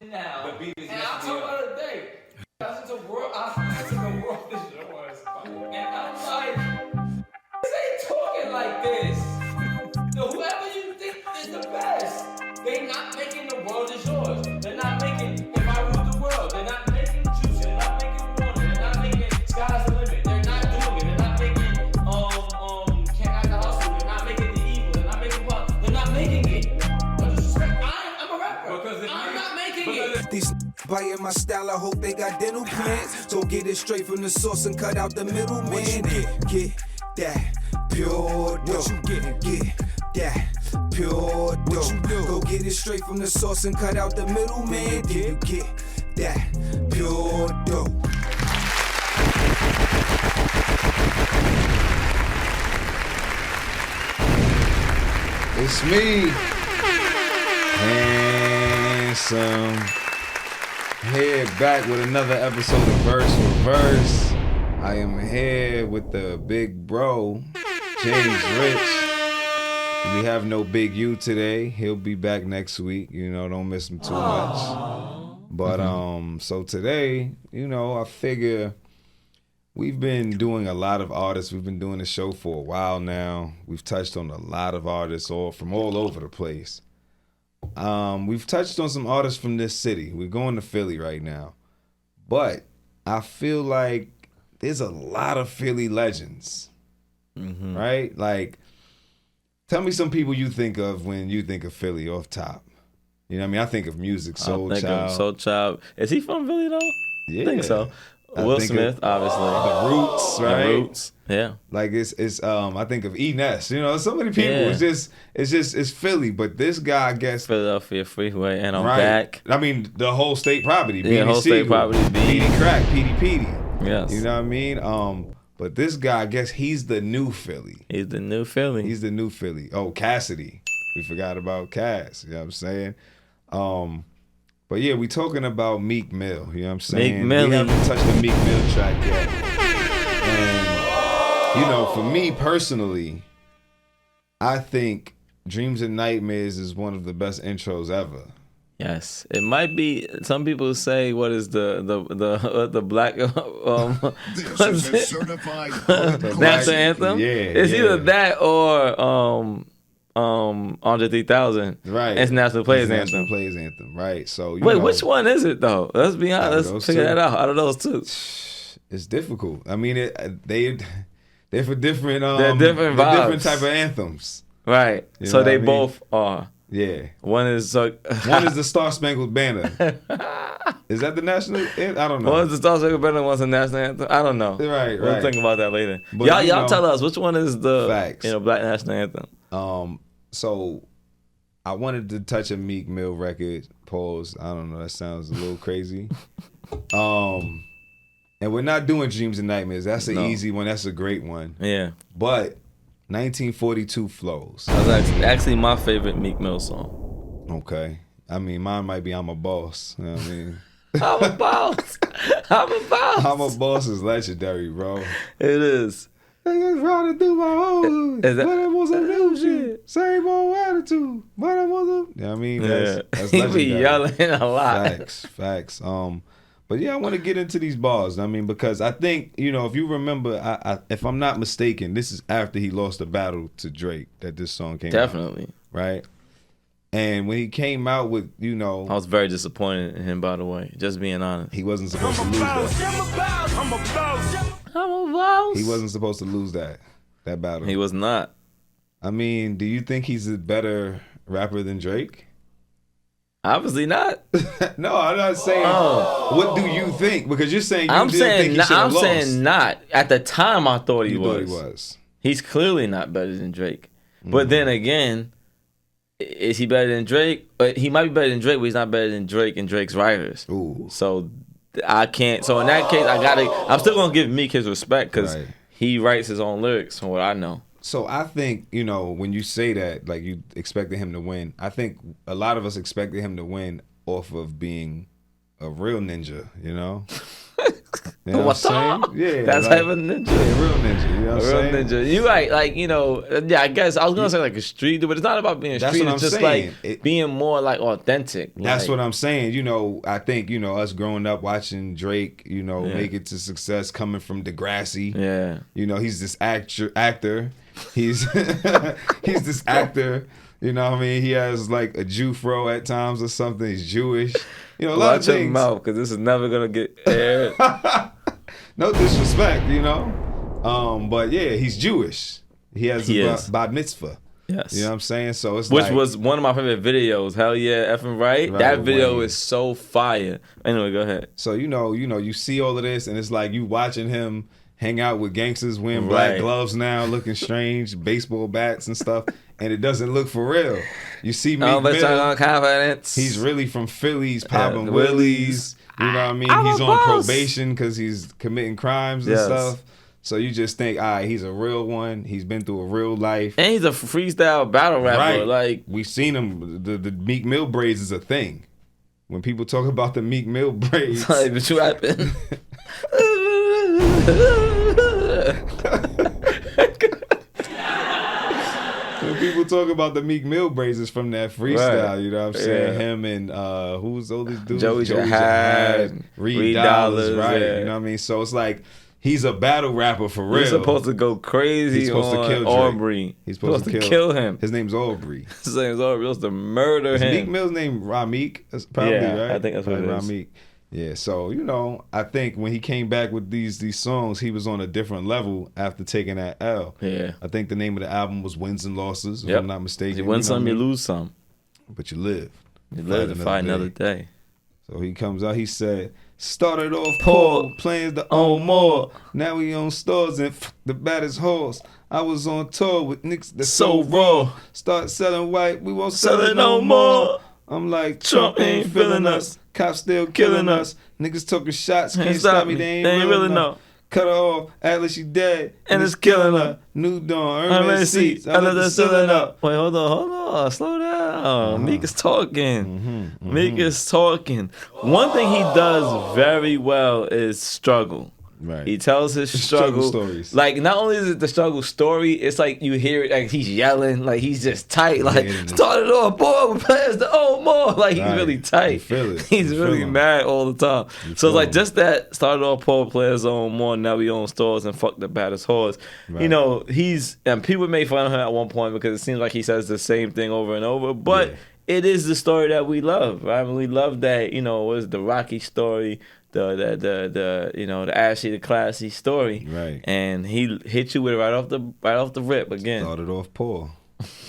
Now, The beat is and I'll tell you the other day, I listened to world this yours, and I'm like, this ain't talking like this. So whoever you think is the best, they not making the world is yours. They're not making If I Rule the World. They're not making Juice. They're not making Warner. They're not making Sky's the Limit. They're not doing it. They're not making Can't Act the Hustle. They're not making The Evil. They're not making Pop. They're not making it. I'm a rapper. I'm not making it. These buying my style, I hope they got dental plans. So get it straight from the source and cut out the middleman. Get that pure dough. What you get that pure dough. Go get it straight from the source and cut out the middleman. Then you get that pure dough. It's me, Handsome, here back with another episode of Verse Reverse. I am here with the big bro, James Rich. We have no Big U today. He'll be back next week. You know, don't miss him too much. But so today, you know, I figure we've been doing a lot of artists. We've been doing the show for a while now. We've touched on a lot of artists from all over the place. We've touched on some artists from this city. We're going to Philly right now. But I feel like there's a lot of Philly legends, right? Like, tell me some people you think of when you think of Philly off top. You know what I mean? I think of music, Soul Child. Soul Child. Is he from Philly though? Yeah. I think so. Will Smith, obviously. The Roots, right? The Roots, yeah. Like it's I think of E-Ness. You know, so many people. Yeah. It's Philly, but this guy, I guess, Philadelphia Freeway, and I'm right. back. I mean, the whole state property. Yeah, whole state property. Petey Crack, Petey. Yes. You know what I mean? But this guy, I guess he's the new Philly. He's the new Philly. Oh, Cassidy. We forgot about Cass. You know what I'm saying? But yeah, we talking about Meek Mill. You know what I'm saying? Meek Mill. We haven't touched the Meek Mill track yet. And, you know, for me personally, I think Dreams and Nightmares is one of the best intros ever. Yes, it might be. Some people say, "What is the black This is a certified national anthem?" Yeah, it's either that or Andre 3000. Right, it's National Players National Anthem. Players Anthem. Right. So wait, which one is it though? Let's be honest. Let's figure that out. Out of those two, it's difficult. I mean, they're for different. They're different vibes. Different type of anthems. Right. You so know they what I mean? both are. Yeah. One is one is the Star Spangled Banner. Is that the national? I don't know. One's the Star Spangled Banner, one's the national anthem. I don't know. Right. We'll think about that later. But, y'all tell us which one is the facts. Black national anthem. So I wanted to touch a Meek Mill record. Pause. I don't know. That sounds a little crazy. And we're not doing Dreams and Nightmares. That's an easy one. That's a great one. Yeah. But 1942 Flows. That's actually my favorite Meek Mill song. Okay. I mean, mine might be I'm a Boss. You know what I mean? I'm a boss. I'm a boss. I'm a Boss is legendary, bro. It is. Niggas running through my hole. Is that- But it was some new shit. Same old attitude. But it was a... You know what I mean? That's He legendary. be yelling a lot. Facts. But yeah, I want to get into these bars. I mean, because I think, you know, if you remember, I if I'm not mistaken, this is after he lost the battle to Drake that this song came out. Definitely. Right? And when he came out with, you know... I was very disappointed in him, by the way. Just being honest. He wasn't supposed to lose that. I'm a boss. He wasn't supposed to lose that battle. He was not. I mean, do you think he's a better rapper than Drake? Obviously not. No, I'm not saying. What do you think? Because you're saying you I'm didn't saying think he should have lost. saying not. At the time, I thought he You was. thought he was. He's clearly not better than Drake. But then again, is he better than Drake? He might be better than Drake, but he's not better than Drake and Drake's writers. Ooh. So I can't. So in that case, I'm still gonna give Meek his respect because he writes his own lyrics, from what I know. So I think, you know, when you say that, like you expected him to win, I think a lot of us expected him to win off of being a real ninja, you know? You know what I'm saying? Yeah. That type of ninja. Yeah, real ninja. You know what I'm A real saying? ninja. You right, like, you know, yeah, I guess I was gonna say like a street dude, but it's not about being a That's street, what it's I'm just saying. like being more like authentic. That's like, what I'm saying. You know, I think, you know, us growing up watching Drake, you know, make it to success coming from Degrassi. Yeah. You know, he's this actor. He's he's this actor. You know what I mean? He has like a Jew fro at times or something. He's Jewish. You know, a lot of Watch your things. mouth, because this is never gonna get aired. No disrespect, you know. But yeah, he's Jewish. He has a bat mitzvah. Yes. You know what I'm saying? So it's Which like, was one of my favorite videos. Hell yeah, effing right. That video is so fire. Anyway, go ahead. So you see all of this, and it's like you watching him hang out with gangsters, wearing black gloves now, looking strange, baseball bats and stuff, and it doesn't look for real. You see Meek Mill, confidence. he's really from Phillies, popping willies. You know what I mean? He's on probation because he's committing crimes and stuff. So you just think, all right, he's a real one. He's been through a real life. And he's a freestyle battle rapper. Right. Like, we've seen him. The Meek Mill braids is a thing. When people talk about the Meek Mill braids. like, but you rapping. When people talk about the Meek Mill braids, it's from that freestyle. Right. You know what I'm saying? Yeah. Him and who's all these dudes? Joey Jahad, Reed Dollars, right? yeah. You know what I mean? So it's like he's a battle rapper for real. He's supposed to go crazy. He's supposed on to kill Drake. Aubrey. He's supposed to kill him. His name's Aubrey. His name's Aubrey. He's supposed to murder him. Meek Mill's name Rameek? That's probably right. I think that's what it is. Rameek. Yeah, so you know, I think when he came back with these songs, he was on a different level after taking that L. Yeah. I think the name of the album was Wins and Losses, if I'm not mistaken. You win some, you lose some. But you live. You live to fight another day. So he comes out, he said, started off poor, plans to own more. Now we own stores and the baddest horse. I was on tour with niggas that's so raw. Start selling white, we won't sell it no more. I'm like, Trump ain't feeling us. Cops still killing us. Niggas talking shots, can't stop me, they ain't really know. Cut her off, act like she dead, and it's killing her. New Dawn, Hermes seats, I let the ceiling up. Wait, hold on, slow down. Meek is talking. Meek is talking. One thing he does very well is struggle. Right. He tells his struggle stories. Like, not only is it the struggle story, it's like you hear it, like he's yelling, like he's just tight. Like, started off, boy, players to own more. Like, he's really tight. You feel it. He's really mad all the time. So it's like just that started off poor players own more, now we own stores and fuck the baddest horse. Right. You know, and people made fun of him at one point because it seems like he says the same thing over and over, but it is the story that we love, right? I mean, we love that, you know, it was the Rocky story, the you know, the Ashley, the classy story, right? And he hit you with it right off the rip again. Started off poor,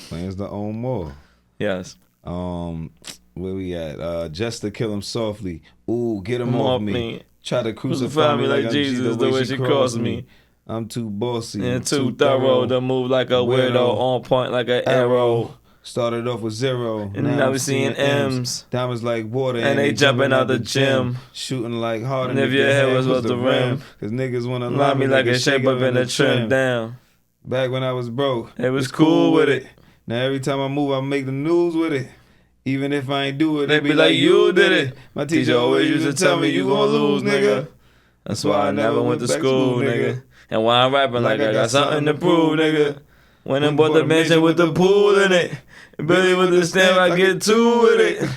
plans to own more. Yes. Where we at? Just to kill him softly. Ooh, get him off me. Try to crucify me like Jesus the way she crossed me. I'm too bossy and too thorough to move like a weirdo, on point like an arrow. Started off with 0, and now we seeing M's. Diamonds like water, and they jumping out the gym. Shooting like hard, and if your head was the rim. Cause niggas wanna line me like a shape up in the trim down. Back when I was broke, it was cool with it. Now every time I move, I make the news with it. Even if I ain't do it, they be like, you did it. My teacher always used to tell me, you gon' lose, nigga. That's why I never went to school, nigga. And why I'm rapping like I got something to prove, nigga. When I bought the mansion with the pool in it. Billy with the stamp, I get two with it.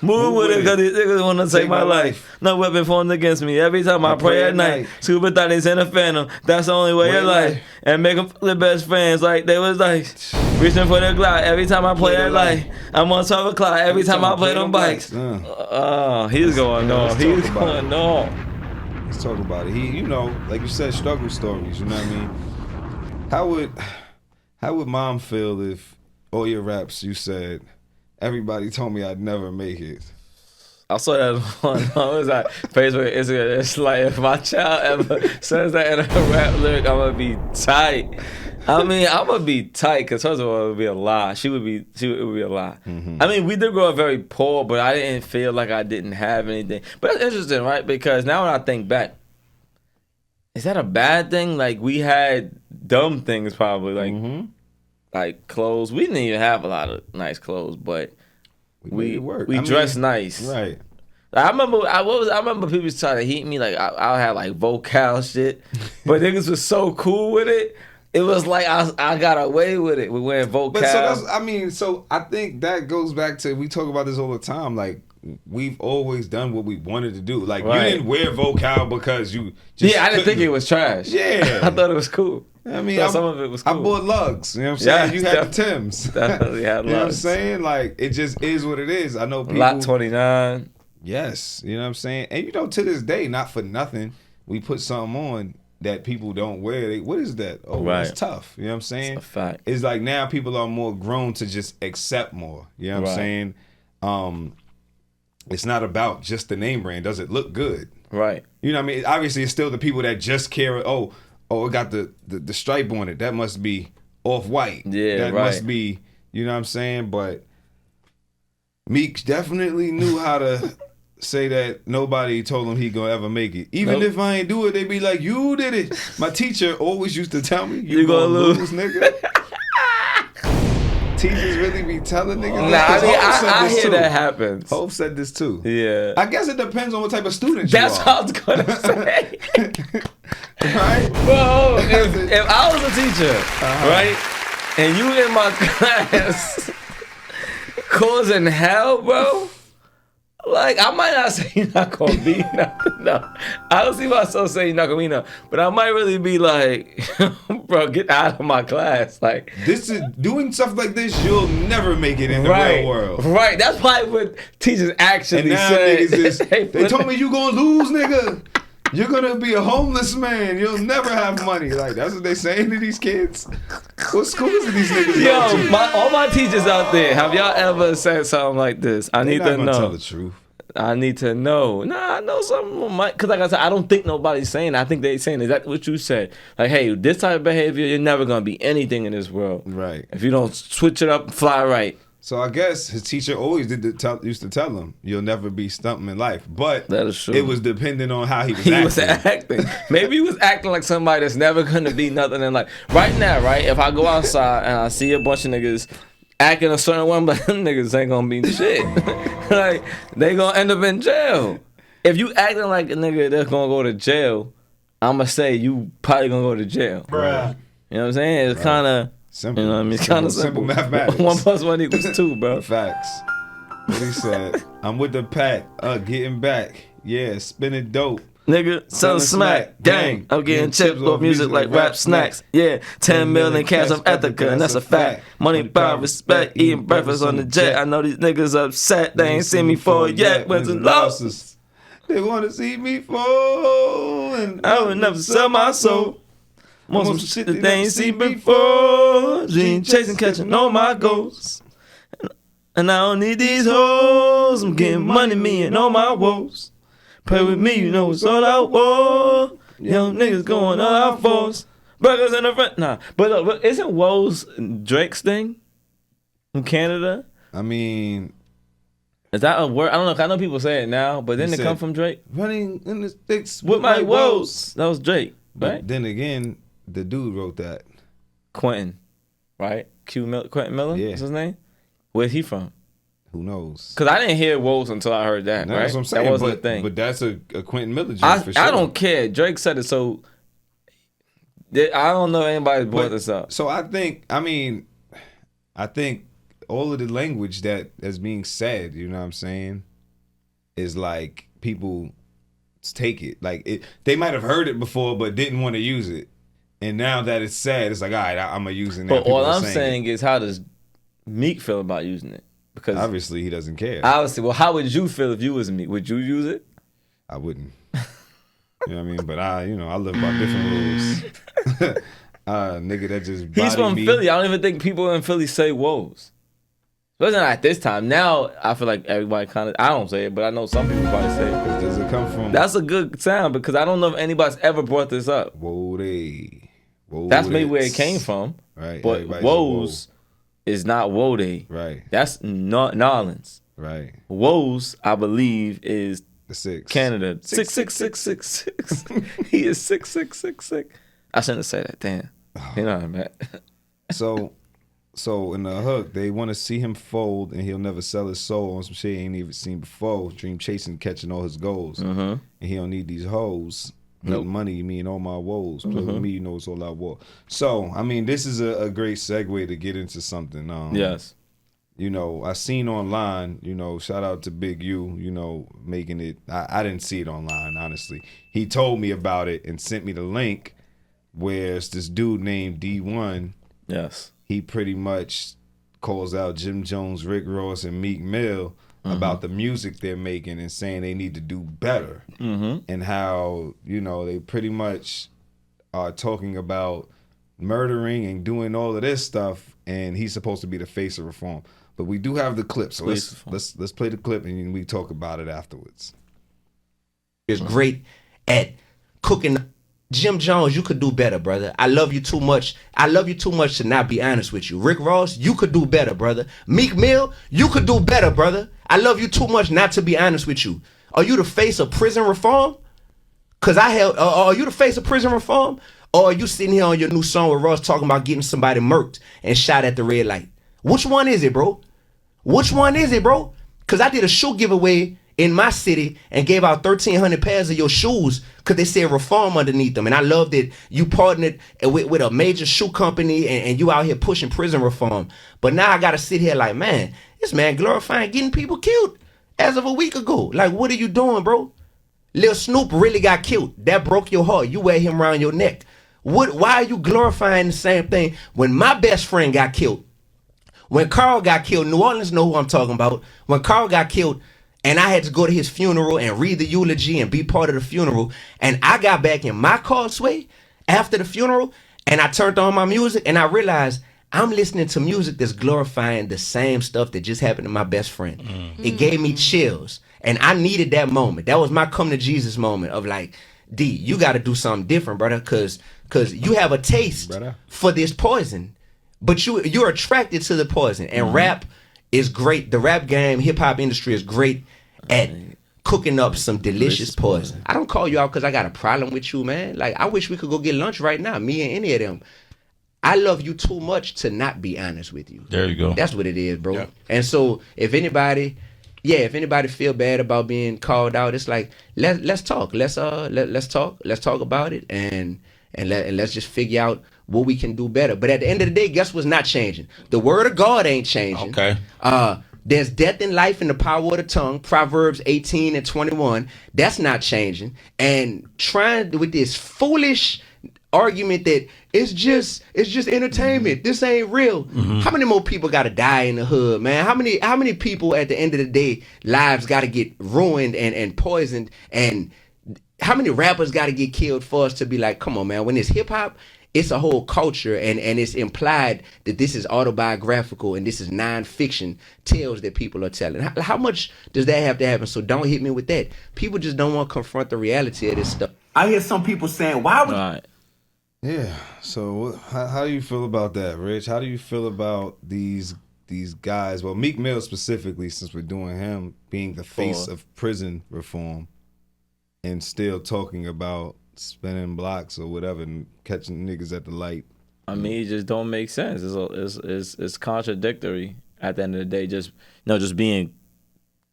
Move with it, cause these niggas wanna take my life. No weapon formed against me. Every time I pray at night. Scuba thotties in a phantom. That's the only way of life. And make them the best friends like they was like reaching for the Glock. Every time I play at light. I'm on 12 o'clock. Every time I play them bikes. He's going on. He's going on. Let's talk about it. He, you know, like you said, struggle stories. You know what I mean? How would mom feel if all your raps you said, everybody told me I'd never make it? I saw that on Facebook, Instagram. It's like, if my child ever says that in a rap lyric, I'm gonna be tight. I mean, I'm gonna be tight because first of all, it would be a lie. It would be a lie. I mean, we did grow up very poor, but I didn't feel like I didn't have anything. But it's interesting, right? Because now when I think back, is that a bad thing? Like, we had dumb things probably, like clothes. We didn't even have a lot of nice clothes, but we dressed nice. Right. I remember people was trying to heat me. Like I had like vocal shit, but niggas was so cool with it. It was like I got away with it. We went vocal. But so I think that goes back to, we talk about this all the time. Like, we've always done what we wanted to do. Like, Right. you didn't wear vocal because you just I didn't think it was trash. Yeah. I thought it was cool. I mean, Some of it was cool. I bought lugs. You know what I'm saying? Yeah, you had the Timbs. Definitely had You know what I'm lugs. saying? Like, it just is what it is. I know people. Lot 29. Yes. You know what I'm saying? And you know, to this day, not for nothing, we put something on that people don't wear. What is that? Oh, Right. It's tough. You know what I'm saying? It's a fact. It's like now people are more grown to just accept more. You know what I'm saying? It's not about just the name brand. Does it look good? Right. You know what I mean? Obviously, it's still the people that just care. Oh, it got the stripe on it. That must be Off-White. Yeah, that right. must be, you know what I'm saying? But Meek definitely knew how to say that nobody told him he gonna ever make it. Even if I ain't do it, they be like, you did it. My teacher always used to tell me, you gonna lose, nigga. Teachers really be telling niggas Nah, this? I hear that happens. Hope said this too. Yeah. I guess it depends on what type of student That's you what I are. was gonna say. Right? Bro, if I was a teacher, right, and you in my class causing hell, bro, like, I might not say you're not gonna be nothing. No, I don't see myself saying you're not gonna be nothing, but I might really be like, bro, get out of my class. Like, This is doing stuff like this, you'll never make it in the right, real world. right. That's probably what teachers actually And now say. niggas is, they told me you gonna lose, nigga. You're gonna be a homeless man. You'll never have money. Like, that's what they saying to these kids. What schools do these niggas go Yo, to? all my teachers out there, have y'all ever said something like this? I They need not to gonna know. tell the truth. I need to know. Nah, I know something might, because like I said, I don't think nobody's saying. I think they saying, is that what you said? Like, hey, this type of behavior, you're never gonna be anything in this world. Right. If you don't switch it up and fly right. So I guess his teacher always used to tell him, you'll never be something in life. But That is true. it was depending on how he was He acting. was acting. Maybe he was acting like somebody that's never gonna be nothing in life. Right now, right? If I go outside and I see a bunch of niggas acting a certain way, I'm like, them niggas ain't gonna be shit. Like, they gonna end up in jail. If you acting like a nigga that's gonna go to jail, I'ma say you probably gonna go to jail. Bruh. You know what I'm saying? It's kind of Simple. You know what I mean? It's kind of simple. mathematics. 1 + 1 = 2, bro. Facts. What he said, I'm with the pack, getting back. Yeah, spinning dope. Nigga, selling smack, gang. I'm getting chips off music like rap snacks. Yeah, 10 million cash off Ethica, and that's a fact. Money, power, respect, eating breakfast on the jet. I know these niggas upset, they ain't seen me fall yet. Wins and losses. They want to see me fall, and I would never sell my soul. Want some shit that they ain't seen before. Dream chasing, catching all my goals. And I don't need these hoes. I'm getting money, me and all my woes. Pray with me, you know it's all out war. Young niggas going all out fours. Burgers in the front. Nah. But isn't woes Drake's thing? From Canada? I mean, Is that a word? I don't know. I know people say it now, but didn't it come from Drake? running in the sticks With my woes. That was Drake, But right? then again, the dude wrote that. Quentin, right? Quentin Miller Yeah. is his name? Where's he from? Who knows? Because I didn't hear woes until I heard that, No, right? that's what I'm saying. That wasn't but, a thing. But that's a Quentin Miller joint I for sure. don't care. Drake said it, so I don't know if anybody brought this up. So I think all of the language that is being said, you know what I'm saying, is like people take it. Like they might have heard it before but didn't want to use it. And now that it's said, it's like, all right, I'm going to use it now. But all I'm saying is, how does Meek feel about using it? Because obviously he doesn't care. obviously, well, how would you feel if you was Meek? Would you use it? I wouldn't. You know what I mean? But I live by different rules. Nigga that just He's from me. Philly. I don't even think people in Philly say woes. Especially not at this time. Now, I feel like everybody kind of, I don't say it, but I know some people probably say it. Does it come from? That's a good sound because I don't know if anybody's ever brought this up. Whoa, That's maybe where it came from. Right. But Everybody's woes is not woe day. Right. That's not Nolans. Right. Woes, I believe, is The 6. Canada. 66666. He is 6666. I shouldn't have said that. Damn. You know what I meant. So So in the hook, they want to see him fold, and he'll never sell his soul on some shit he ain't even seen before. Dream chasing, catching all his goals, and he don't need these hoes. Nope. Money, you mean all my woes. Play with me, you know it's all I want. So I mean, this is a great segue to get into something. Yes. You know, I seen online, you know, shout out to Big U, you know, making it. I didn't see it online, honestly. He told me about it and sent me the link where it's this dude named D1. Yes. He pretty much calls out Jim Jones, Rick Ross, and Meek Mill about the music they're making and saying they need to do better. And how, you know, they pretty much are talking about murdering and doing all of this stuff, and he's supposed to be the face of reform. But we do have the clip, so let's play the clip and we talk about it afterwards. Is great at cooking. Jim Jones, you could do better, brother. I love you too much. I love you too much to not be honest with you. Rick Ross, you could do better, brother. Meek Mill, you could do better, brother. I love you too much not to be honest with you. Are you the face of prison reform? Cause are you the face of prison reform? Or are you sitting here on your new song with Ross talking about getting somebody murked and shot at the red light? Which one is it, bro? Which one is it, bro? Cause I did a shoe giveaway in my city and gave out 1,300 pairs of your shoes because they said reform underneath them. And I love that you partnered with a major shoe company and you out here pushing prison reform. But now I got to sit here like, man, this man glorifying getting people killed as of a week ago. Like, what are you doing, bro? Lil Snoop really got killed. That broke your heart. You wear him around your neck. Why are you glorifying the same thing when my best friend got killed? When Carl got killed, New Orleans know who I'm talking about. When Carl got killed, and I had to go to his funeral and read the eulogy and be part of the funeral. And I got back in my car, Sway, after the funeral, and I turned on my music, and I realized I'm listening to music that's glorifying the same stuff that just happened to my best friend. It gave me chills, and I needed that moment. That was my come to Jesus moment of like, D, you got to do something different, brother, because you have a taste for this poison, but you're attracted to the poison. And rap is great. The rap game, hip hop industry is great at cooking up some delicious poison. I don't call you out because I got a problem with you, man. Like, I wish we could go get lunch right now, me and any of them. I love you too much to not be honest with you. There you go. That's what it is, bro. Yeah. And so if anybody feel bad about being called out, it's like let's talk. Let's talk. Let's talk about it and let's just figure out what we can do better. But at the end of the day, guess what's not changing? The word of God ain't changing. Okay. There's death and life in the power of the tongue, Proverbs 18 and 21. That's not changing. And trying with this foolish argument that it's just entertainment. This ain't real. How many more people gotta die in the hood, man? How many people at the end of the day lives gotta get ruined and poisoned, and how many rappers gotta get killed for us to be like, come on, man, when it's hip hop, it's a whole culture, and it's implied that this is autobiographical and this is non-fiction tales that people are telling. How much does that have to happen? So don't hit me with that. People just don't want to confront the reality of this stuff. I hear some people saying, why would... Right. Yeah, so how do you feel about that, Rich? How do you feel about these guys? Well, Meek Mill specifically, since we're doing him, being the face of prison reform and still talking about spinning blocks or whatever and catching niggas at the light. I mean, it just don't make sense. It's contradictory at the end of the day. Just being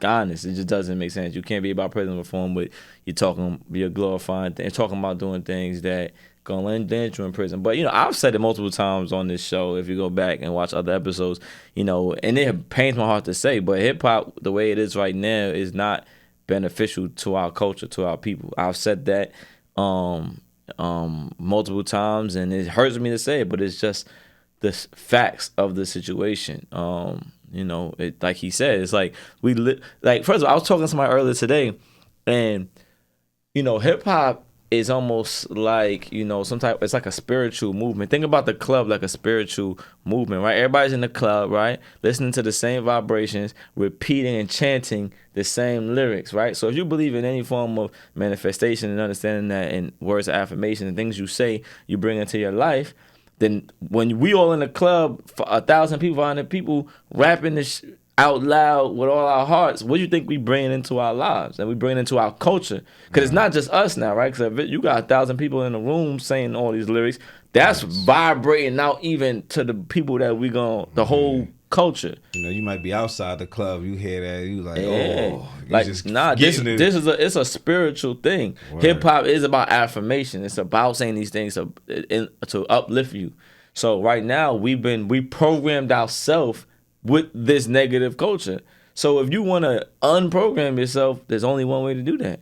honest, it just doesn't make sense. You can't be about prison reform, but you're glorifying and talking about doing things that gonna land you in prison. But I've said it multiple times on this show. If you go back and watch other episodes, and it pains my heart to say, but hip hop, the way it is right now, is not beneficial to our culture, to our people. I've said that multiple times, and it hurts me to say it, but it's just the facts of the situation. It, like he said, it's like first of all, I was talking to somebody earlier today, and hip hop is almost like it's like a spiritual movement. Think about the club like a spiritual movement, right? Everybody's in the club, right, listening to the same vibrations, repeating and chanting the same lyrics, right? So if you believe in any form of manifestation and understanding that in words of affirmation and things you say you bring into your life, then when we all in the club, for 1,000 people, 500 people rapping this out loud with all our hearts, what do you think we bring into our lives and we bring into our culture? Because it's not just us now, right? Because if you got 1,000 people in the room saying all these lyrics, that's vibrating out even to the people that we gon' the whole culture. You know, you might be outside the club, you hear that, you like, Yeah. oh, you Like, just nah, this getting it. is it's a spiritual thing. Word. Hip hop is about affirmation. It's about saying these things to uplift you. So right now we programmed ourselves with this negative culture. So if you want to unprogram yourself, there's only one way to do that.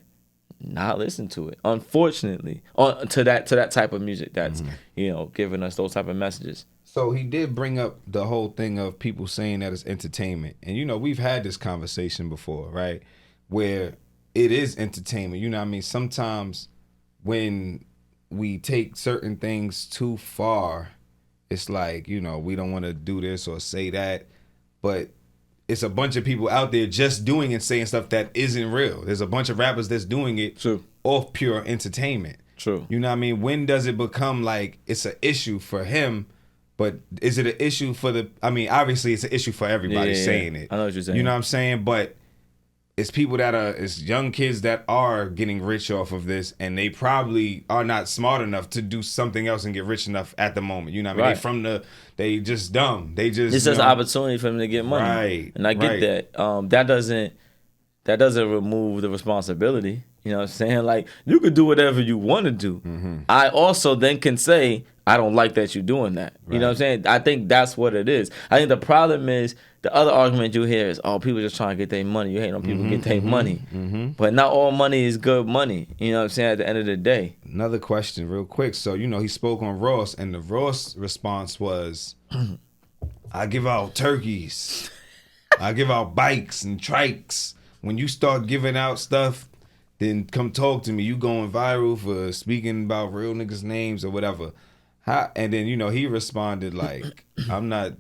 Not listen to it. Unfortunately, to that type of music that's giving us those type of messages. So he did bring up the whole thing of people saying that it's entertainment. And, you know, we've had this conversation before, right? Where it is entertainment. You know what I mean? Sometimes when we take certain things too far, it's like, you know, we don't want to do this or say that. But it's a bunch of people out there just doing and saying stuff that isn't real. There's a bunch of rappers that's doing it off pure entertainment. True. You know what I mean? When does it become like it's an issue for him? But is it an issue for obviously it's an issue for everybody saying it. I know what you're saying. You know what I'm saying? But it's people it's young kids that are getting rich off of this, and they probably are not smart enough to do something else and get rich enough at the moment. You know what I mean? Right. They just dumb. They just It's just an opportunity for them to get money. Right. And I get that. That doesn't remove the responsibility. You know what I'm saying? Like, you could do whatever you want to do. Mm-hmm. I also then can say, I don't like that you're doing that. You know what I'm saying? I think that's what it is. I think the problem is, the other argument you hear is, oh, people just trying to get their money. You hate on people get their money. Mm-hmm. But not all money is good money. You know what I'm saying? At the end of the day. Another question real quick. So, you know, he spoke on Ross, and the Ross response was, I give out turkeys. I give out bikes and trikes. When you start giving out stuff, then come talk to me. You going viral for speaking about real niggas' names or whatever. And then, you know, he responded like, I'm not,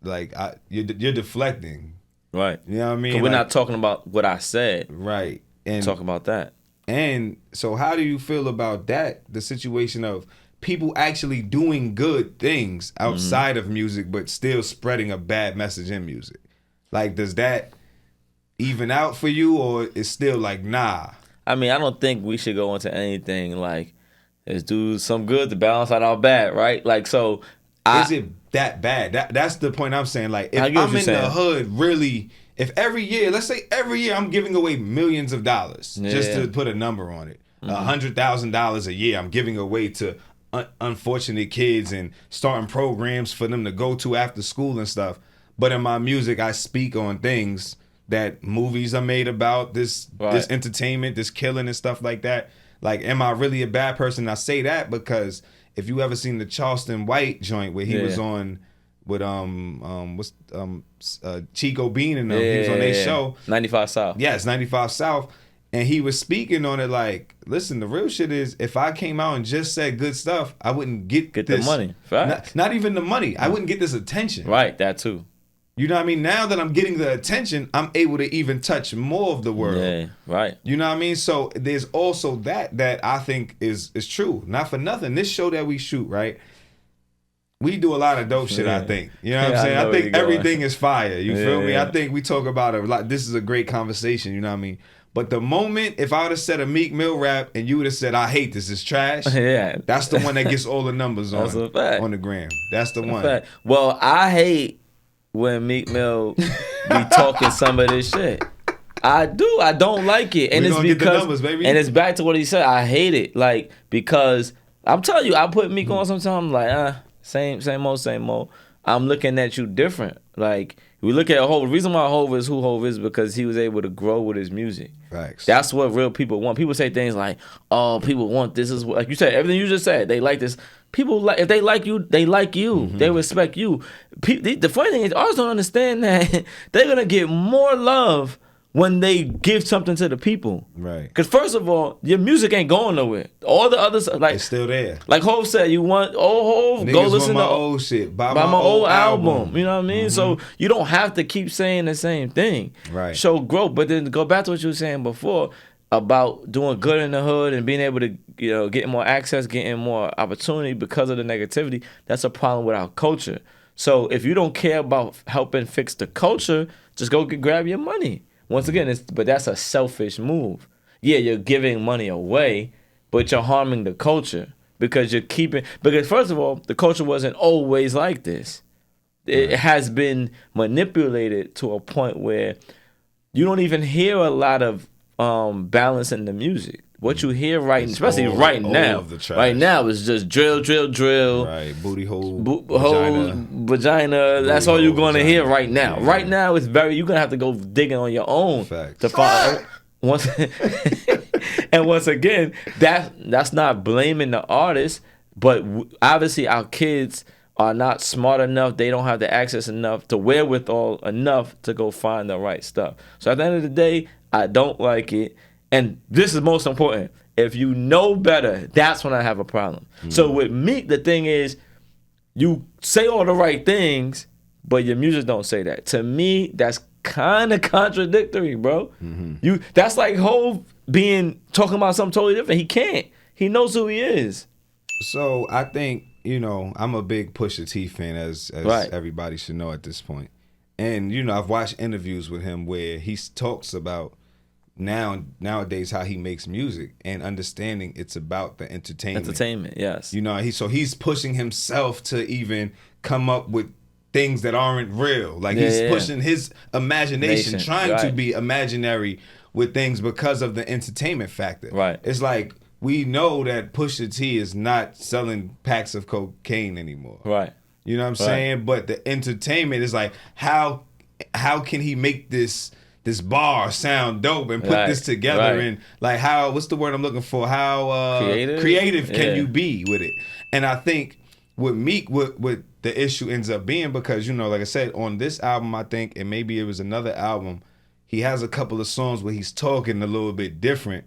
like, you're deflecting. Right. You know what I mean? We're not talking about what I said. Right. And talk about that. And so how do you feel about that? The situation of people actually doing good things outside of music, but still spreading a bad message in music. Like, does that even out for you, or it's still like, nah? I mean, I don't think we should go into anything like, let's do some good to balance out our bad, right? Like, so is it that bad? That's the point I'm saying. Like, if I'm in the hood, really, if every year, let's say every year I'm giving away millions of dollars, just to put a number on it, $100,000 a year I'm giving away to unfortunate kids and starting programs for them to go to after school and stuff. But in my music, I speak on things that movies are made about, this entertainment, this killing and stuff like that. Like, am I really a bad person? I say that because if you ever seen the Charleston White joint where he was on with Chico Bean and them, he was on their show 95 South. Yes, 95 South, and he was speaking on it like, listen, the real shit is, if I came out and just said good stuff, I wouldn't get this, the money. Not even the money. I wouldn't get this attention. Right, that too. You know what I mean? Now that I'm getting the attention, I'm able to even touch more of the world. Yeah, right. You know what I mean? So there's also that I think is true. Not for nothing. This show that we shoot, right? We do a lot of dope shit, I think. You know what I'm saying? I think everything is fire. You feel me? I think we talk about it a lot. This is a great conversation, you know what I mean? But the moment, if I would have said a Meek Mill rap and you would have said, I hate this, it's trash, that's the one that gets all the numbers on the gram. That's the one. Fact. Well, I hate when Meek Mill be talking some of this shit. I do. I don't like it. And it's because, get the numbers, baby. And it's back to what he said. I hate it. Like, because I'm telling you, I put Meek on sometimes, like, same old. I'm looking at you different. Like, we look at Hov. The reason why Hov is who Hov is because he was able to grow with his music. Facts. That's what real people want. People say things like, oh, people want this. Is like you said, everything you just said. They like this. People, like, if they like you, they like you. Mm-hmm. They respect you. The funny thing is, artists don't understand that they're going to get more love when they give something to the people. Right. Because first of all, your music ain't going nowhere. All the others, like, it's still there. Like Hov said, you want Hov, go listen to my old shit. Buy my old album. You know what I mean? Mm-hmm. So you don't have to keep saying the same thing. Right. Show growth. But then go back to what you were saying before about doing good in the hood and being able to, you know, getting more access, getting more opportunity because of the negativity. That's a problem with our culture. So if you don't care about helping fix the culture, just go grab your money. Once again, but that's a selfish move. Yeah, you're giving money away, but you're harming the culture because because first of all, the culture wasn't always like this. It has been manipulated to a point where you don't even hear a lot of balance in the music. What you hear especially right now is just drill. Right, booty hole, vagina. That's all you're going to hear right now. Yeah. Right now, you're going to have to go digging on your own to find. And once again, that's not blaming the artist, but obviously our kids are not smart enough. They don't have the access enough to wherewithal enough to go find the right stuff. So at the end of the day, I don't like it. And this is most important. If you know better, that's when I have a problem. So with Meek, the thing is, you say all the right things, but your music don't say that. To me, that's kind of contradictory, bro. That's like Hov talking about something totally different. He can't. He knows who he is. So I think, I'm a big Pusha T fan, as everybody should know at this point. And, I've watched interviews with him where he talks about nowadays how he makes music and understanding it's about the entertainment. Yes. He's pushing himself to even come up with things that aren't real. Like he's pushing his imagination, trying to be imaginary with things because of the entertainment factor. Right. It's like we know that Pusha T is not selling packs of cocaine anymore. Right. You know what I'm saying? But the entertainment is like, how can he make this bar sound dope and put this together and like what's the word I'm looking for? How creative can you be with it? And I think with Meek, what the issue ends up being, because, like I said, on this album, I think, and maybe it was another album, he has a couple of songs where he's talking a little bit different.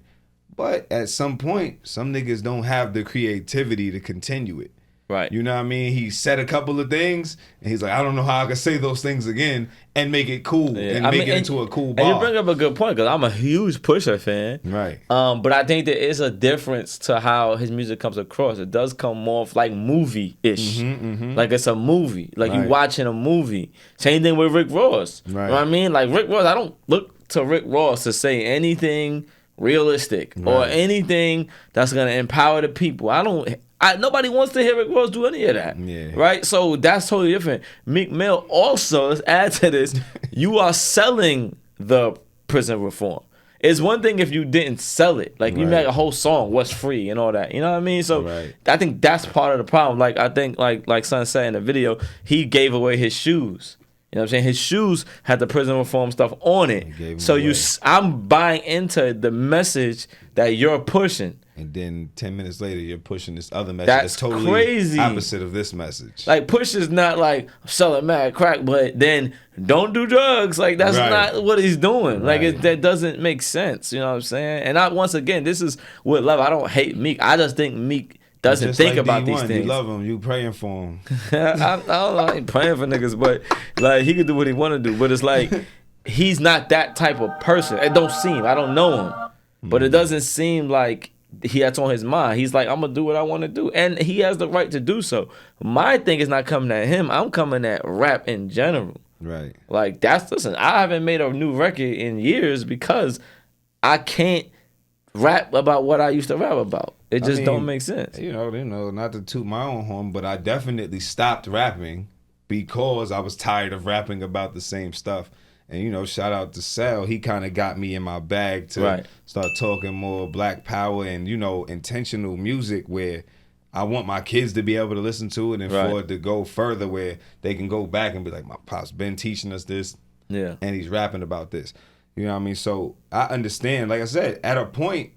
But at some point, some niggas don't have the creativity to continue it. Right. You know what I mean? He said a couple of things, and he's like, I don't know how I can say those things again and make it cool and make it into a cool bar. And you bring up a good point, because I'm a huge Pusha fan. Right. But I think there is a difference to how his music comes across. It does come off like movie-ish. Like it's a movie. Like you watching a movie. Same thing with Rick Ross. Right. You know what I mean? Like Rick Ross, I don't look to Rick Ross to say anything realistic or anything that's going to empower the people. Nobody wants to hear Rick Ross do any of that. Yeah. Right? So that's totally different. Meek Mill also, let's add to this, you are selling the prison reform. It's one thing if you didn't sell it. Like you make a whole song, what's free and all that. You know what I mean? So I think that's part of the problem. Like I think like Son said in the video, he gave away his shoes. You know what I'm saying? His shoes had the prison reform stuff on it. So I'm buying into the message that you're pushing. And then 10 minutes later, you're pushing this other message that's totally crazy. Opposite of this message. Like, Push is not like selling mad crack, but then don't do drugs. Like, that's not what he's doing. Like, that doesn't make sense. You know what I'm saying? And once again, this is with love. I don't hate Meek. I just think Meek doesn't think about these things. You love him. You praying for him. I don't know. I ain't praying for niggas, but like he could do what he want to do. But it's like he's not that type of person. It don't seem. I don't know him, but it doesn't seem like that's on his mind. He's like, I'm gonna do what I want to do, and he has the right to do so. My thing is not coming at him. I'm coming at rap in general. Right. Like listen. I haven't made a new record in years because I can't rap about what I used to rap about. It just don't make sense. You know, not to toot my own horn, but I definitely stopped rapping because I was tired of rapping about the same stuff. And, shout out to Sal. He kind of got me in my bag to start talking more Black Power and, intentional music where I want my kids to be able to listen to it and for it to go further where they can go back and be like, my pop's been teaching us this. Yeah. And he's rapping about this. You know what I mean? So I understand. Like I said, at a point,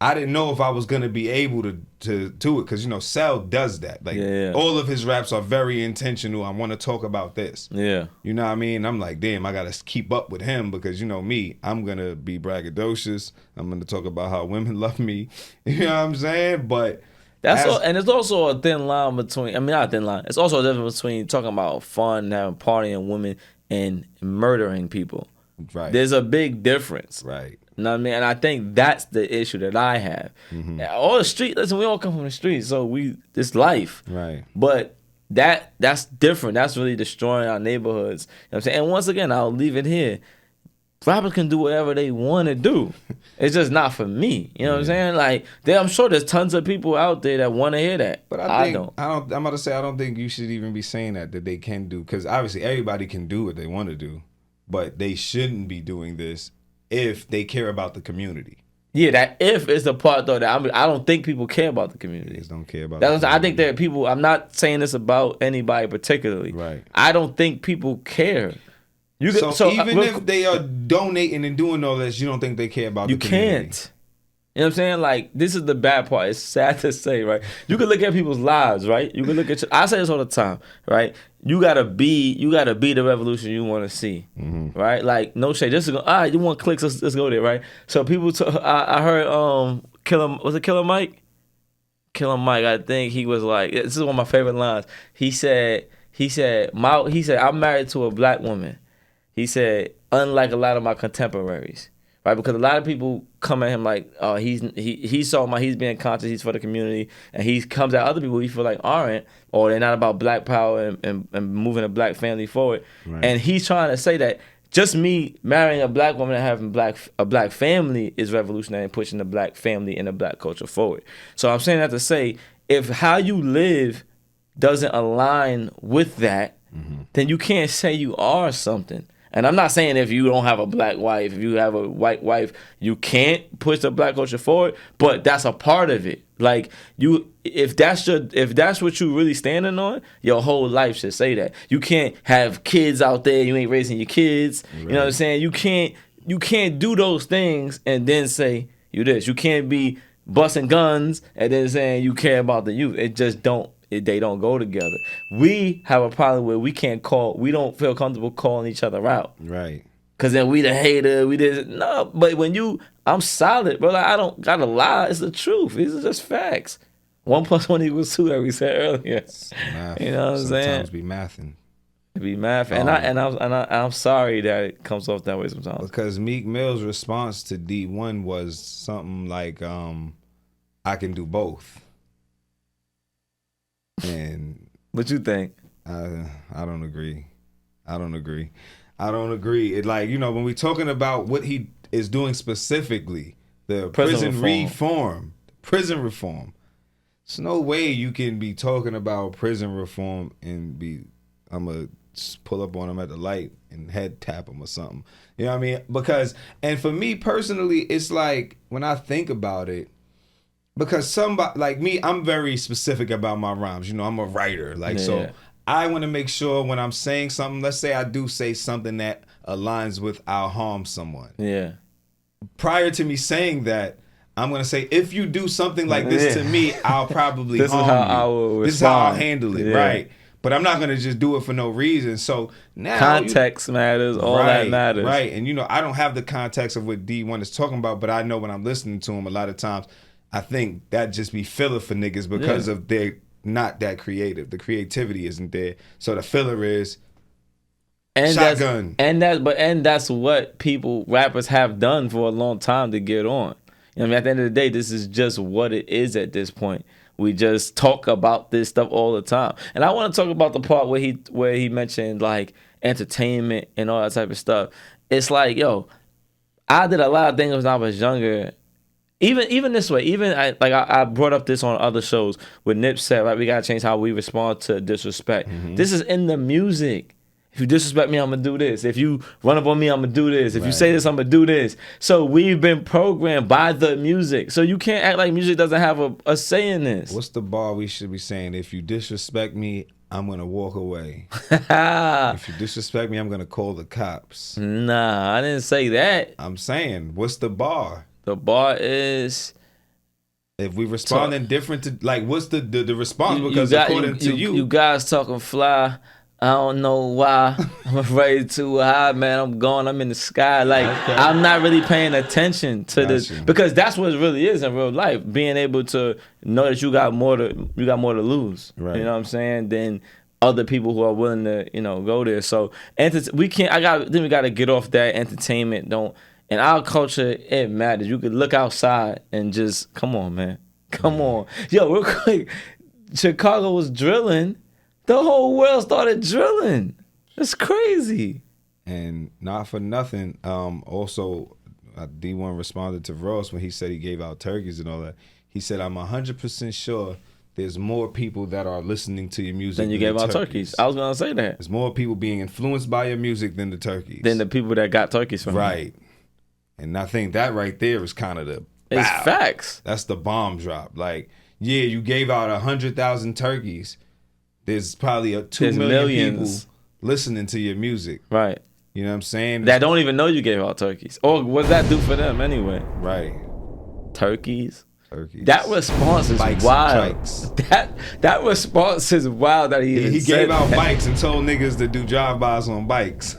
I didn't know if I was going to be able to do it because, Sal does that. Like, all of his raps are very intentional. I want to talk about this. Yeah. You know what I mean? I'm like, damn, I got to keep up with him because, me, I'm going to be braggadocious. I'm going to talk about how women love me. You know what I'm saying? But and it's also a thin line between, not a thin line. It's also a difference between talking about fun, having partying women, and murdering people. Right. There's a big difference. Right. You know what I mean? And I think that's the issue that I have. All the street, listen, we all come from the street, so it's life. Right. But that's different. That's really destroying our neighborhoods. You know what I'm saying? And once again, I'll leave it here. Rappers can do whatever they want to do. It's just not for me. You know what I'm saying? Like, I'm sure there's tons of people out there that want to hear that. But I don't. I'm about to say, I don't think you should even be saying that they can do, because obviously everybody can do what they want to do, but they shouldn't be doing this if they care about the community. Yeah, that if is the part though that I don't think people care about the community. They just don't care about. I think that people. I'm not saying this about anybody particularly. Right. I don't think people care. So even if they are donating and doing all this, you don't think they care about the community? You can't. You know what I'm saying? Like, this is the bad part. It's sad to say, right? You can look at people's lives, right? You can look at. I say this all the time, right? You gotta be the revolution you want to see, right? Like, no shade. Just to go. All right, you want clicks? Let's go there, right? So people. I heard Killer Mike? Killer Mike. I think he was like. This is one of my favorite lines. He said I'm married to a black woman. He said, unlike a lot of my contemporaries, right? Because a lot of people come at him like, oh, he's being conscious, he's for the community, and he comes at other people he feel like aren't, or they're not about black power and moving a black family forward. Right. And he's trying to say that just me marrying a black woman and having a black family is revolutionary and pushing the black family and the black culture forward. So I'm saying that to say, if how you live doesn't align with that, then you can't say you are something. And I'm not saying if you don't have a black wife, if you have a white wife, you can't push the black culture forward, but that's a part of it. Like, if that's what you really standing on, your whole life should say that. You can't have kids out there, you ain't raising your kids. Right. You know what I'm saying? You can't do those things and then say you this. You can't be busting guns and then saying you care about the youth. It just don't. They don't go together. We have a problem where we don't feel comfortable calling each other out. Right. Cause then we the hater, no, but when I'm solid, bro. Like, I don't gotta lie. It's the truth. These are just facts. 1 + 1 = 2, like we said earlier. Math. You know what I'm saying? Sometimes be mathing. Be mathing. I'm sorry that it comes off that way sometimes. Because Meek Mill's response to D1 was something like, I can do both. And what you think? I don't agree. It, like, you know, when we're talking about what he is doing specifically, the prison reform. There's no way you can be talking about prison reform and I'm gonna pull up on him at the light and head tap him or something. You know what I mean? Because, and for me personally, it's like, when I think about it, because somebody like me, I'm very specific about my rhymes. You know, I'm a writer. Like, so I want to make sure when I'm saying something, let's say I do say something that aligns with I'll harm someone. Yeah. Prior to me saying that, I'm going to say, if you do something like this to me, I'll probably harm you. This is how I'll handle it. Right. But I'm not going to just do it for no reason. So now context matters. All that matters. Right. And, you know, I don't have the context of what D1 is talking about, but I know when I'm listening to him a lot of times, I think that just be filler for niggas because of they're not that creative. The creativity isn't there. So the filler is shotgun. That's what rappers have done for a long time to get on. You know what I mean? At the end of the day, this is just what it is at this point. We just talk about this stuff all the time. And I want to talk about the part where he mentioned like entertainment and all that type of stuff. It's like, yo, I did a lot of things when I was younger. Even this way, I brought up this on other shows with Nipsey, right? We gotta change how we respond to disrespect. This is in the music. If you disrespect me, I'm gonna do this. If you run up on me, I'm gonna do this. If you say this, I'm gonna do this. So we've been programmed by the music. So you can't act like music doesn't have a say in this. What's the bar we should be saying? If you disrespect me, I'm gonna walk away. If you disrespect me, I'm gonna call the cops. Nah, I didn't say that. I'm saying, what's the bar? The bar is, if we responding different to, like, what's the response? Because according to you guys talking fly. I don't know why. I'm afraid too high, man. I'm in the sky. Like, I'm not really paying attention to this because that's what it really is in real life. Being able to know that you got more to lose. Right. You know what I'm saying? Than other people who are willing to, you know, go there. So we got to get off that entertainment. In our culture, it matters. You could look outside and just, come on, man. Come on. Yo, real quick, Chicago was drilling The whole world started drilling. It's crazy. And not for nothing, also, D1 responded to Ross when he said he gave out turkeys and all that. He said, I'm 100% sure there's more people that are listening to your music Then you gave out turkeys. I was going to say that. There's more people being influenced by your music than the turkeys. Than the people that got turkeys from Right. And I think that right there is kind of the... It's facts. That's the bomb drop. Like, yeah, you gave out 100,000 turkeys. There's probably 2 million people listening to your music. Right. You know what I'm saying? That don't even know you gave out turkeys. Or what does that do for them anyway? Right. Turkeys. That response is wild. That response is wild that he gave out bikes and told niggas to do drive-bys on bikes.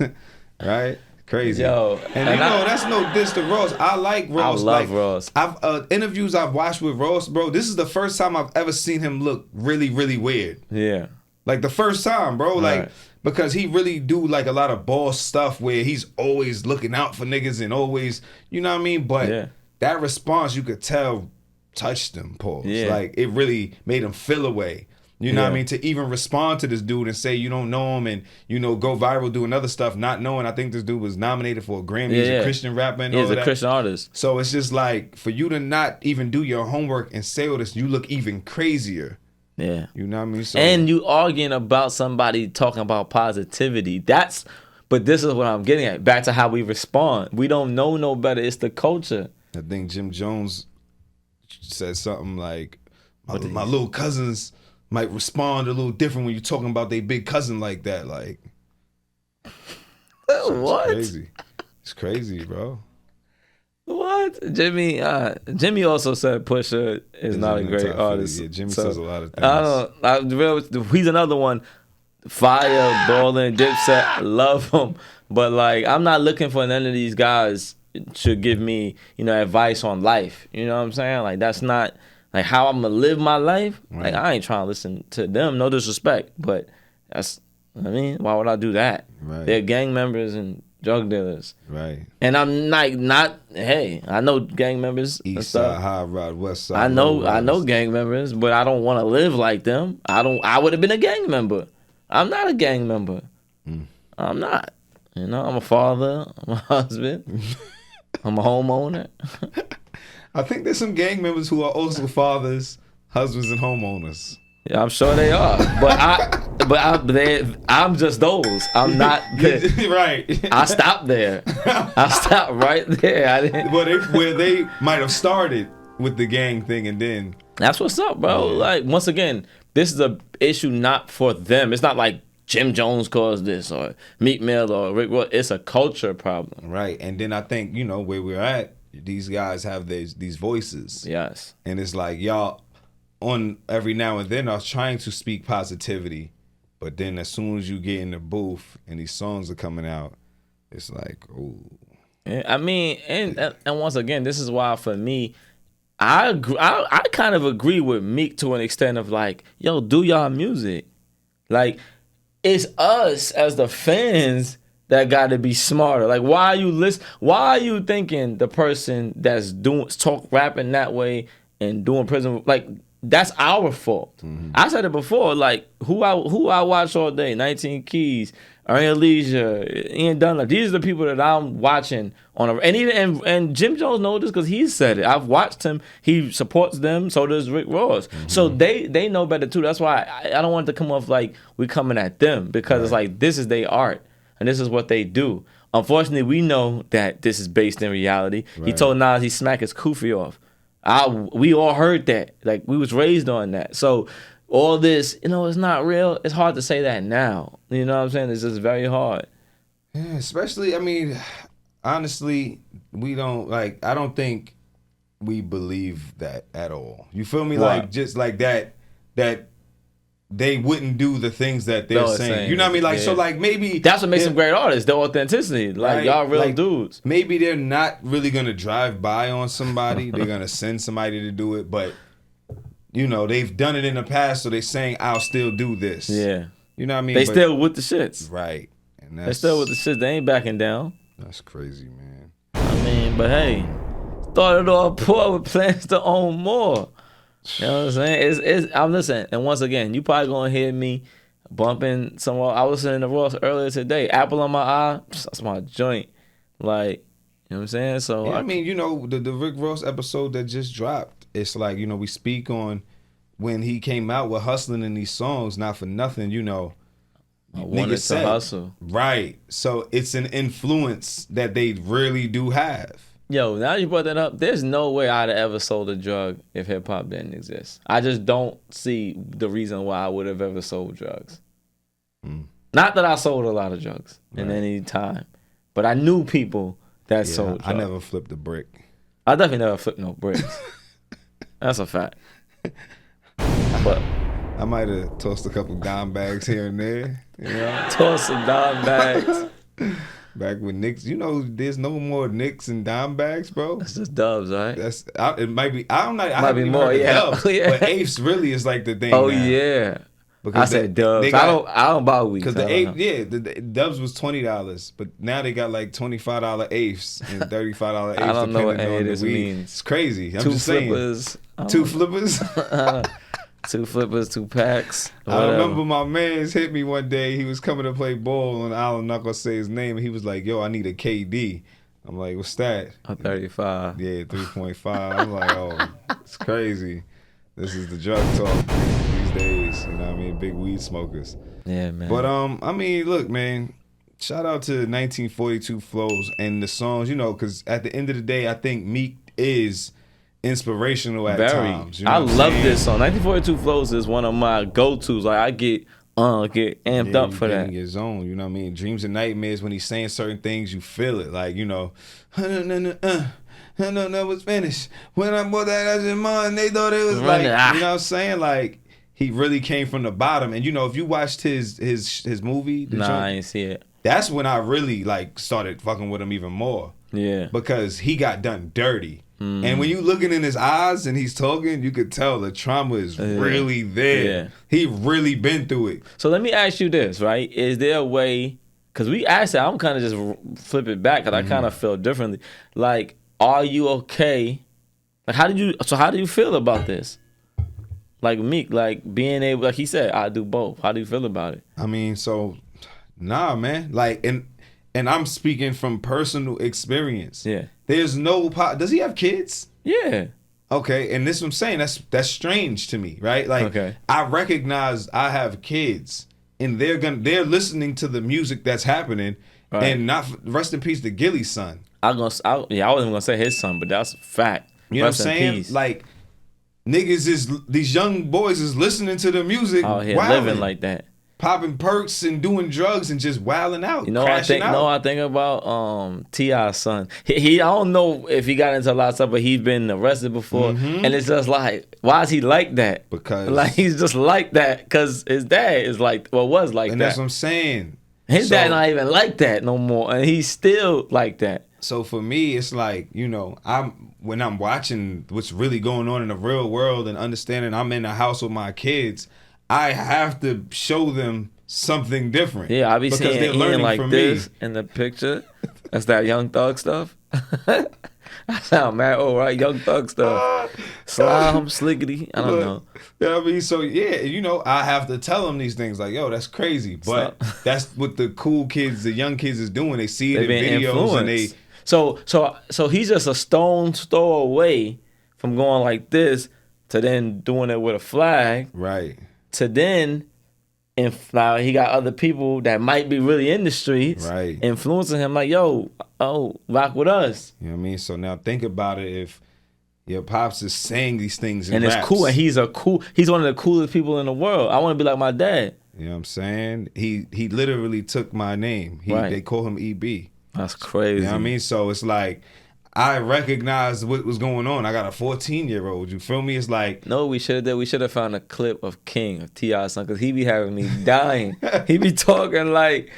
Right? Crazy. Yo. And you know, that's no diss to Ross. I like Ross. I love Ross. I've interviews I've watched with Ross, bro. This is the first time I've ever seen him look really, really weird. Yeah. Like the first time, bro. Like, right. Because he really do like a lot of boss stuff where he's always looking out for niggas and always, you know what I mean? But that response, you could tell, touched him, Paul. Yeah. Like, it really made him feel away. You know what I mean? To even respond to this dude and say you don't know him and, you know, go viral doing other stuff, not knowing. I think this dude was nominated for a Grammy. He's a Christian rapper and all that. He's a Christian artist. So it's just like, for you to not even do your homework and say all this, you look even crazier. Yeah. You know what I mean? So, and you arguing about somebody talking about positivity. But this is what I'm getting at. Back to how we respond. We don't know no better. It's the culture. I think Jim Jones said something like, my little cousins might respond a little different when you're talking about their big cousin like that. Like, what? It's crazy. It's crazy, bro. What? Jimmy also said Pusha is not a great artist. Yeah, Jimmy says a lot of things. He's another one. Fire, Ballin', Dipset, love him. But like, I'm not looking for none of these guys to give me, you know, advice on life. You know what I'm saying? Like, that's not like how I'm gonna live my life. Right. Like, I ain't trying to listen to them. No disrespect, but that's, I mean, why would I do that? Right. They're gang members and drug dealers. Right. And I'm not hey, I know gang members. East side, high ride, west side. I know gang members, but I don't want to live like them. I would have been a gang member. I'm not a gang member. I'm not. You know, I'm a father, I'm a husband, I'm a homeowner. I think there's some gang members who are also fathers, husbands, and homeowners. Yeah, I'm sure they are. I'm just those. I'm not. Right. I stopped there. I stopped right there. I didn't. Where they might have started with the gang thing and then. That's what's up, bro. Yeah. Like, once again, this is a issue not for them. It's not like Jim Jones caused this or Meek Mill or Rick Ross. It's a culture problem. Right. And then I think, you know, where we're at, these guys have these voices. Yes. And it's like, y'all on every now and then are trying to speak positivity. But then as soon as you get in the booth and these songs are coming out, it's like, ooh. Yeah, I mean, and once again, this is why for me, I kind of agree with Meek to an extent of like, yo, do y'all music. Like, it's us as the fans that got to be smarter. Like, why are you thinking the person that's rapping that way and doing prison, like, that's our fault. Mm-hmm. I said it before, like, who I watch all day, 19 Keys, Earn Leisure, Ian Dunlap. These are the people that I'm watching and Jim Jones knows this because he said it. I've watched him. He supports them. So does Rick Ross. Mm-hmm. So they know better too. That's why I don't want it to come off like we coming at them because It's like this is their art and this is what they do. Unfortunately, we know that this is based in reality. Right. He told Nas he smacked his kufi off. We all heard that. Like, we was raised on that. So all this, you know, it's not real. It's hard to say that now. You know what I'm saying? It's just very hard. Yeah, especially, I mean, honestly, I don't think we believe that at all. You feel me? What? Like, just like that they wouldn't do the things that they're saying. You know what I mean? Like, so like maybe that's what makes them great artists, the authenticity. Like, y'all real dudes. Maybe they're not really gonna drive by on somebody. They're gonna send somebody to do it, but you know, they've done it in the past, so they're saying, I'll still do this. Yeah. You know what I mean? They still with the shits. Right. And they still with the shits. They ain't backing down. That's crazy, man. I mean, but hey, started off poor with plans to own more. You know what I'm saying? I'm listening, and once again, you probably gonna hear me bumping somewhere. I was listening to Ross earlier today. Apple on my eye, that's my joint. Like, you know what I'm saying? So Yeah, I mean, you know, the Rick Ross episode that just dropped, it's like, you know, we speak on when he came out with hustling in these songs, not for nothing, you know. I wanted to hustle. Right. So it's an influence that they really do have. Yo, now you brought that up, there's no way I'd have ever sold a drug if hip hop didn't exist. I just don't see the reason why I would have ever sold drugs. Not that I sold a lot of drugs in any time, but I knew people that sold drugs. I never flipped a brick. I definitely never flipped no bricks. That's a fact. But I might have tossed a couple dime bags here and there. You know? toss some dime bags. Back when Knicks, you know, there's no more Knicks and dime bags, bro. That's just dubs, right? It might be. I don't know. I Might be more, yeah. Dubs, Yeah. But apes really is like the thing. Oh now. yeah. Because I said dubs. I don't buy weed. Because the ape, the dubs was $20, but now they got like $25 apes and $35 apes. I don't know what any of the this weed. means. It's crazy. I'm Two just flippers. saying. Two flippers. 2 flippers, 2 packs. I remember my man's hit me one day. He was coming to play ball on the island. I'm not gonna say his name. He was like, "Yo, I need a KD." I'm like, "What's that?" A 35. Yeah, 3.5. I'm like, "Oh, it's crazy. This is the drug talk these days." You know what I mean? Big weed smokers. Yeah, man. But I mean, look, man. Shout out to 1942 Flows and the songs. You know, because at the end of the day, I think Meek is inspirational at times. You know I what I'm love saying? this song. 1942 Flows is one of my go-tos. Like I get amped up for that. In your zone, you know what I mean? Dreams and nightmares, when he's saying certain things, you feel it. Like, you know, I don't know what's finished. When I bought that as in mine, they thought it was like, you know what I'm saying? Like, he really came from the bottom. And you know, if you watched his movie, I ain't see it. That's when I really like started fucking with him even more. Yeah. Because he got done dirty. And when you looking in his eyes and he's talking, you could tell the trauma is really there. Yeah. He really been through it. So let me ask you this, right? Is there a way, because we asked that, I'm kind of just flip it back because I kind of feel differently. Like, are you okay? Like, how do you feel about this? Like Meek, like being able, like he said, I do both. How do you feel about it? I mean, so, nah, man. Like, and I'm speaking from personal experience. Yeah. There's no does he have kids? Yeah. Okay, and this is what I'm saying. That's strange to me, right? Like, okay. I recognize I have kids, and they're listening to the music that's happening, right. And not rest in peace to Gilly's son. I wasn't gonna say his son, but that's a fact. You know what I'm saying? Like, these young boys is listening to the music, out here living like that. Popping perks and doing drugs and just wilding out. You know, I think about T.I.'s son. He I don't know if he got into a lot of stuff, but he's been arrested before, and it's just like, why is he like that? Because like he's just like that because his dad is like, well, was like and that. That's what I'm saying. His dad not even like that no more, and he's still like that. So for me, it's like, you know, when I'm watching what's really going on in the real world and understanding I'm in the house with my kids, I have to show them something different. Yeah, I be because seeing they're learning like from this me. in the picture. That's that Young Thug stuff. I sound mad old, right? Young Thug stuff. Slime, slickety. I don't know. You know what I mean? So, yeah, you know, I have to tell them these things like, yo, that's crazy. But that's what the cool kids, the young kids is doing. They see it in videos and they... So he's just a stone's throw away from going like this to then doing it with a flag. Right. To then, now he got other people that might be really in the streets, right, influencing him like, yo, rock with us. You know what I mean? So now think about it. If your pops is saying these things in and raps, it's cool, and he's one of the coolest people in the world. I want to be like my dad. You know what I'm saying? He literally took my name. They call him EB. That's crazy. You know what I mean? So it's like, I recognize what was going on. I got a 14-year-old. You feel me? It's like... No, we should have found a clip of King, of T.I.'s son, because he be having me dying. He be talking like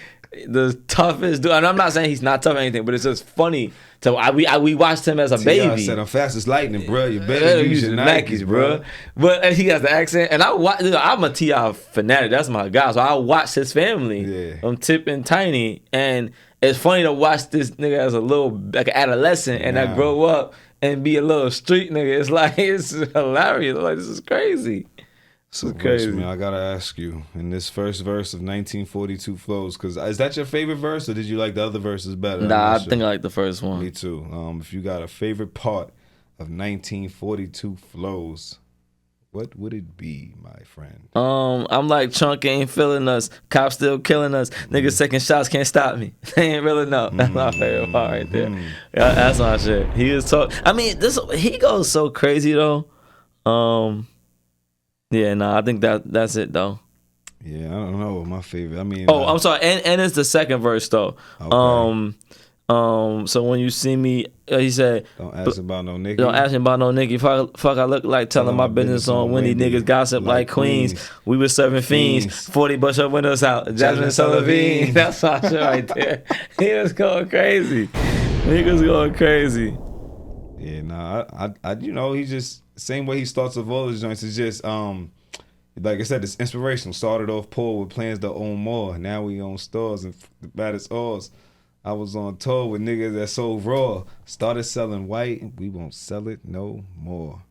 the toughest dude. And I'm not saying he's not tough or anything, but it's just funny. So we watched him as a baby. T.I. said, I'm fast as lightning, bro. You better use your Nikes, bro. But he has the accent. And I'm a T.I. fanatic. That's my guy. So I watch his family. Yeah. Tip and Tiny. And it's funny to watch this nigga as like an adolescent and I grow up and be a little street nigga. It's like, it's hilarious. Like, this is crazy. So crazy. man, I gotta ask you, in this first verse of 1942 flows, because is that your favorite verse, or did you like the other verses better? Nah, I think I like the first one. Me too. If you got a favorite part of 1942 flows, what would it be, my friend? I'm like, Chunk ain't feeling us, cops still killing us, niggas second shots can't stop me. They ain't really know. That's my favorite part right there. Yeah, that's my shit. He was talking. I mean, he goes so crazy though. Yeah, I think that's it though. Yeah, I don't know my favorite. I mean, I'm sorry, and it's the second verse though. Okay. So when you see me, he said, don't ask about no nigga. Don't ask me about no nigga. Fuck I look like telling my business on Wendy. Niggas gossip like queens. We was serving fiends. 40 bust your windows out. Jasmine Sullivan. That's my shit right there. He was going crazy. Niggas going crazy. Yeah, I you know, he just same way he starts with all his joints is just like I said, it's inspirational. Started off poor with plans to own more. Now we own stores and the baddest oils. I was on tour with niggas that sold raw. Started selling white, and we won't sell it no more.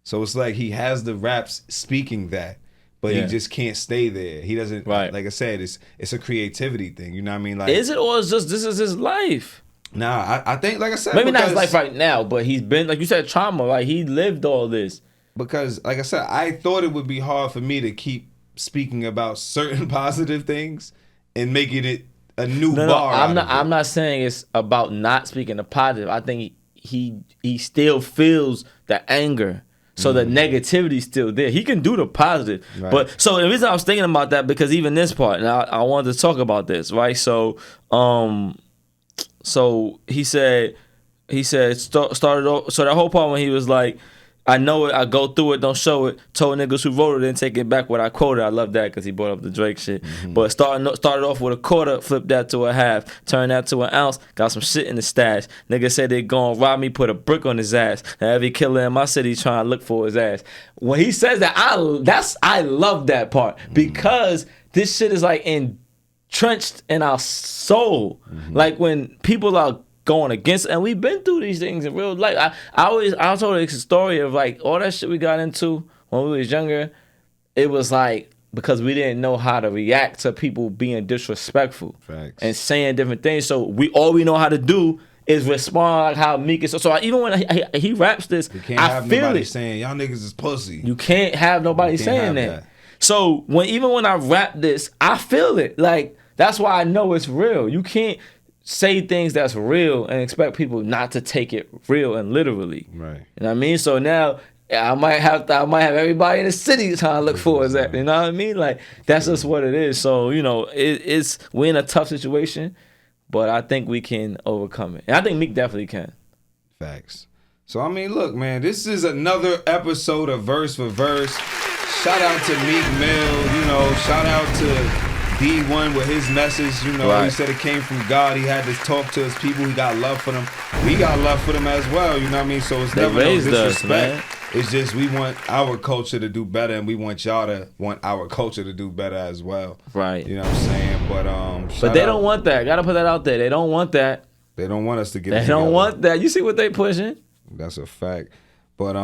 So it's like he has the raps speaking that, but he just can't stay there. He doesn't. Right. Like I said, it's a creativity thing. You know what I mean? Like, is it, or is just this is his life? Nah, I think, like I said, maybe not his life right now, but he's been, like you said, trauma. Like, he lived all this. Because, like I said, I thought it would be hard for me to keep speaking about certain positive things and making it a new bar. I'm not saying it's about not speaking the positive. I think he still feels the anger. So the negativity's still there. He can do the positive. Right. But so the reason I was thinking about that, because even this part, and I wanted to talk about this, right? So he said started off, so that whole part when he was like, I know it, I go through it, don't show it. Told niggas who wrote it and take it back what I quoted. I love that because he brought up the Drake shit. But started off with a quarter, flipped that to a half, turned that to an ounce, got some shit in the stash. Niggas said they gon' rob me, put a brick on his ass. Now every killer in my city trying to look for his ass. When he says that, I love that part because this shit is like entrenched in our soul. Like when people are going against, and we've been through these things in real life. I told a story of like all that shit we got into when we was younger. It was like because we didn't know how to react to people being disrespectful. Facts. And saying different things. So all we know how to do is respond like how Meek is. So even when he raps this, you can't have nobody saying y'all niggas is pussy. You can't have nobody saying that. So even when I rap this, I feel it. Like that's why I know it's real. You can't say things that's real and expect people not to take it real and literally. Right. You know what I mean? So now I might have everybody in the city trying to look for us at. You know what I mean? Like that's just what it is. So, you know, we're in a tough situation, but I think we can overcome it. And I think Meek definitely can. Facts. So I mean, look, man, this is another episode of Verse for Verse. Shout out to Meek Mill, you know, shout out to D1 with his message, you know, He said it came from God. He had to talk to his people. He got love for them. We got love for them as well, you know what I mean? So it's never no disrespect. It's just we want our culture to do better, and we want y'all to want our culture to do better as well. Right. You know what I'm saying? But they don't want that. Gotta put that out there. They don't want that. They don't want us to get They don't want that. You see what they pushing? That's a fact. But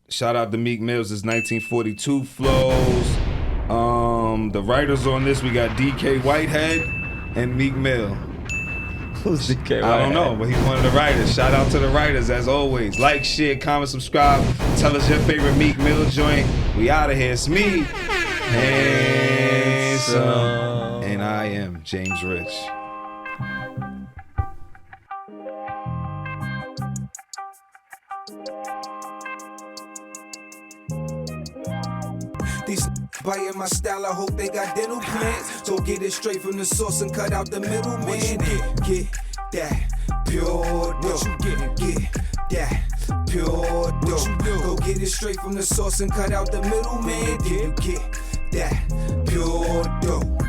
shout out to Meek Mill's 1942 flows. The writers on this, we got DK Whitehead and Meek Mill. Who's DK Whitehead? I don't know, but he's one of the writers. Shout out to the writers as always. Like, share, comment, subscribe. Tell us your favorite Meek Mill joint. We out of here. It's me, Handsome, and I am James Rich. These biting my style, I hope they got dental plans. So get it straight from the source and cut out the middleman. Get that pure dope. Get that pure dope. Go get it straight from the source and cut out the middleman. Get that pure dope.